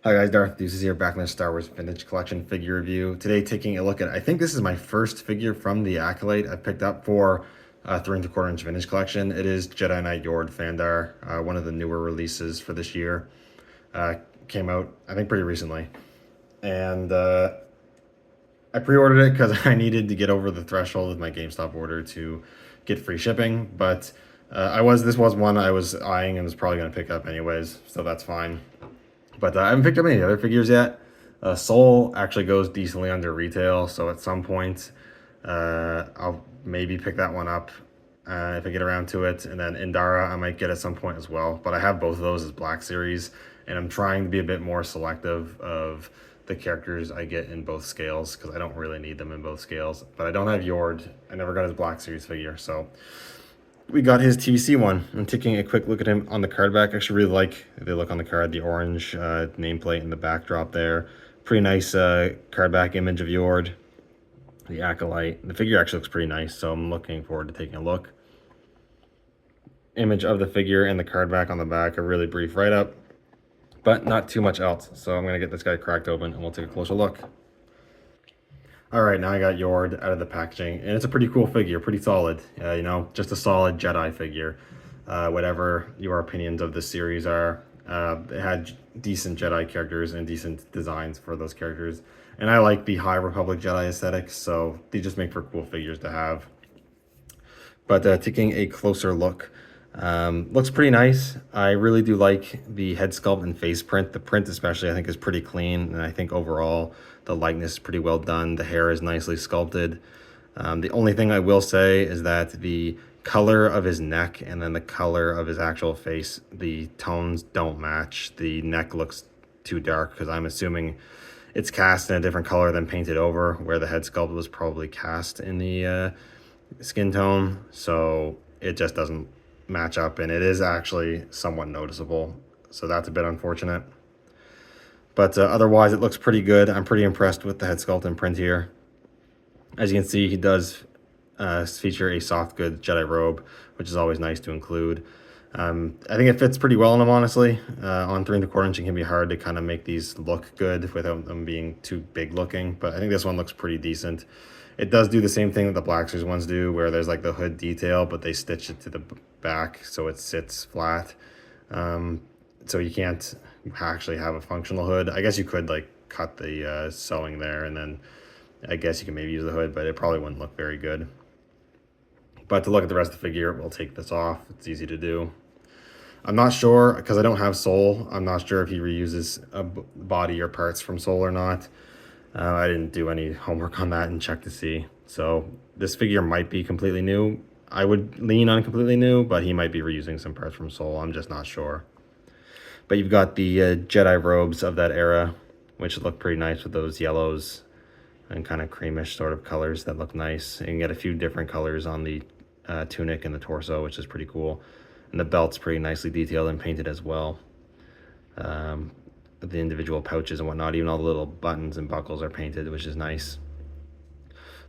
Hi guys, Darth Deuces here, back in the Star Wars Vintage Collection figure review. Today taking a look at, I think this is my first figure from the Acolyte I picked up for 3 3/4 inch Vintage Collection. It is Jedi Knight Yord Fandar, one of the newer releases for this year. Came out, I think, pretty recently. And I pre-ordered it because I needed to get over the threshold of my GameStop order to get free shipping. But this was one I was eyeing and was probably going to pick up anyways, so that's fine. But I haven't picked up any other figures yet. Soul actually goes decently under retail, so at some point I'll maybe pick that one up if I get around to it. And then Indara I might get at some point as well. But I have both of those as Black Series, and I'm trying to be a bit more selective of the characters I get in both scales because I don't really need them in both scales. But I don't have Yord. I never got his Black Series figure, so we got his TVC one. I'm taking a quick look at him on the card back. I actually really like the look on the card, the orange nameplate and the backdrop there. Pretty nice card back image of Yord, the Acolyte. The figure actually looks pretty nice, so I'm looking forward to taking a look. Image of the figure and the card back on the back, a really brief write-up, but not too much else. So I'm going to get this guy cracked open and we'll take a closer look. All right, now I got Yord out of the packaging, and it's a pretty cool figure, pretty solid. You know, just a solid Jedi figure. Whatever your opinions of this series are, it had decent Jedi characters and decent designs for those characters. And I like the High Republic Jedi aesthetics, so they just make for cool figures to have. But taking a closer look, looks pretty nice. I really do like the head sculpt and face print. The print especially I think is pretty clean, and I think overall the likeness is pretty well done. The hair is nicely sculpted. The only thing I will say is that the color of his neck and then the color of his actual face, the tones don't match. The neck looks too dark because I'm assuming it's cast in a different color than painted over, where the head sculpt was probably cast in the skin tone. So it just doesn't match up, and it is actually somewhat noticeable. So that's a bit unfortunate. But otherwise, it looks pretty good. I'm pretty impressed with the head sculpt and print here. As you can see, he does feature a soft goods Jedi robe, which is always nice to include. I think it fits pretty well on him, honestly. On 3 3/4 inch, it can be hard to kind of make these look good without them being too big looking, but I think this one looks pretty decent. It does do the same thing that the Black Series ones do, where there's like the hood detail, but they stitch it to the back so it sits flat. So you can't actually have a functional hood. I guess you could like cut the sewing there, and then I guess you can maybe use the hood, but it probably wouldn't look very good. But to look at the rest of the figure, we'll take this off. It's easy to do. I'm not sure, because I don't have Soul, I'm not sure if he reuses a body or parts from Soul or not. I didn't do any homework on that and check to see. So this figure might be completely new. I would lean on completely new, but he might be reusing some parts from Soul. I'm just not sure. But you've got the Jedi robes of that era, which look pretty nice with those yellows and kind of creamish sort of colors that look nice. And you can get a few different colors on the tunic and the torso, which is pretty cool. And the belt's pretty nicely detailed and painted as well. The individual pouches and whatnot, even all the little buttons and buckles are painted, which is nice.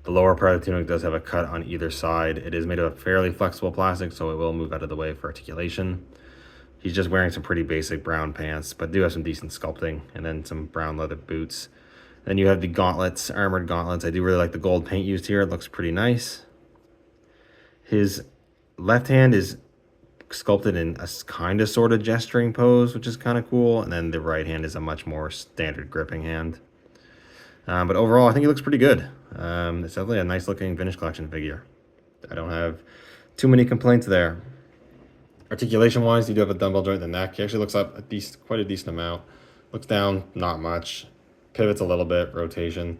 The lower part of the tunic does have a cut on either side. It is made of fairly flexible plastic, so it will move out of the way for articulation. He's just wearing some pretty basic brown pants, but do have some decent sculpting, and then some brown leather boots. Then you have the gauntlets, armored gauntlets. I do really like the gold paint used here. It looks pretty nice. His left hand is sculpted in a kind of sort of gesturing pose, which is kind of cool. And then the right hand is a much more standard gripping hand. But overall, I think he looks pretty good. It's definitely a nice looking Vintage Collection figure. I don't have too many complaints there. Articulation wise, you do have a dumbbell joint in the neck. He actually looks up quite a decent amount. Looks down, not much. Pivots a little bit, rotation.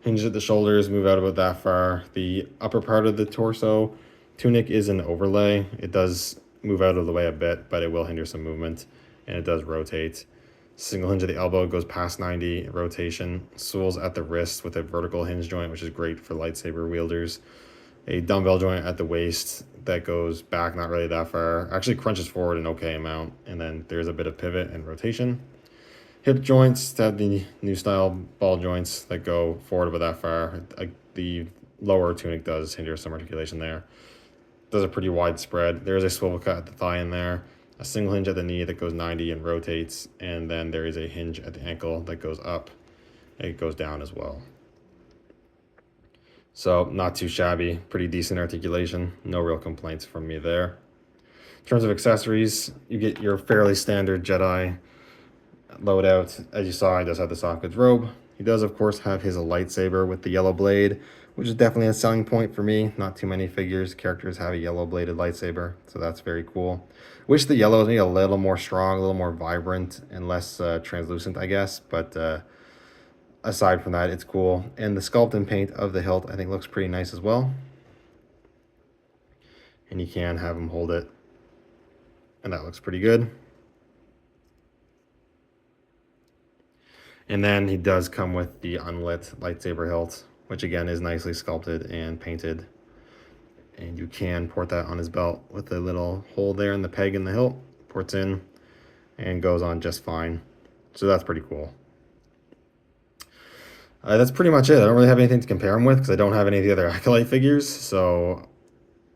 Hinges at the shoulders, move out about that far. The upper part of the torso tunic is an overlay. It does move out of the way a bit, but it will hinder some movement, and it does rotate. Single hinge at the elbow goes past 90 rotation. Swivels at the wrist with a vertical hinge joint, which is great for lightsaber wielders. A dumbbell joint at the waist that goes back not really that far. Actually crunches forward an okay amount, and then there's a bit of pivot and rotation. Hip joints have the new style ball joints that go forward about that far. The lower tunic does hinder some articulation there. Does a pretty wide spread. There is a swivel cut at the thigh in there. a single hinge at the knee that goes 90 and rotates, and then there is a hinge at the ankle that goes up and it goes down as well. So not too shabby, pretty decent articulation, no real complaints from me there. In terms of accessories, you get your fairly standard Jedi loadout. As you saw, he does have the soft goods robe. He does, of course, have his lightsaber with the yellow blade, which is definitely a selling point for me. Not too many characters have a yellow bladed lightsaber, so that's very cool. Wish the yellow was maybe a little more strong, a little more vibrant, and less translucent, I guess, but aside from that, it's cool. And the sculpt and paint of the hilt, I think, looks pretty nice as well. And you can have him hold it, and that looks pretty good. And then he does come with the unlit lightsaber hilt, which again is nicely sculpted and painted. And you can port that on his belt with a little hole there in the peg in the hilt. Ports in and goes on just fine. So that's pretty cool. That's pretty much it. I don't really have anything to compare him with because I don't have any of the other Acolyte figures. So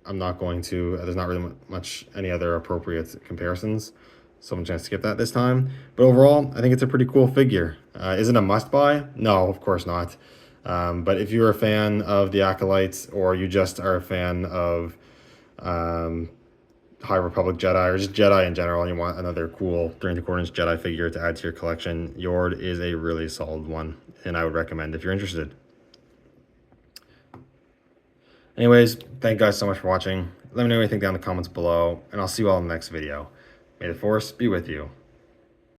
I'm not going to, there's not really much any other appropriate comparisons. So I'm just going to skip that this time. But overall, I think it's a pretty cool figure. Is it a must-buy? No, of course not. But if you're a fan of the Acolytes, or you just are a fan of High Republic Jedi, or just Jedi in general, and you want another cool 3¼ Jedi figure to add to your collection, Yord is a really solid one, and I would recommend if you're interested. Anyways, thank you guys so much for watching. Let me know what you think down in the comments below, and I'll see you all in the next video. May the Force be with you.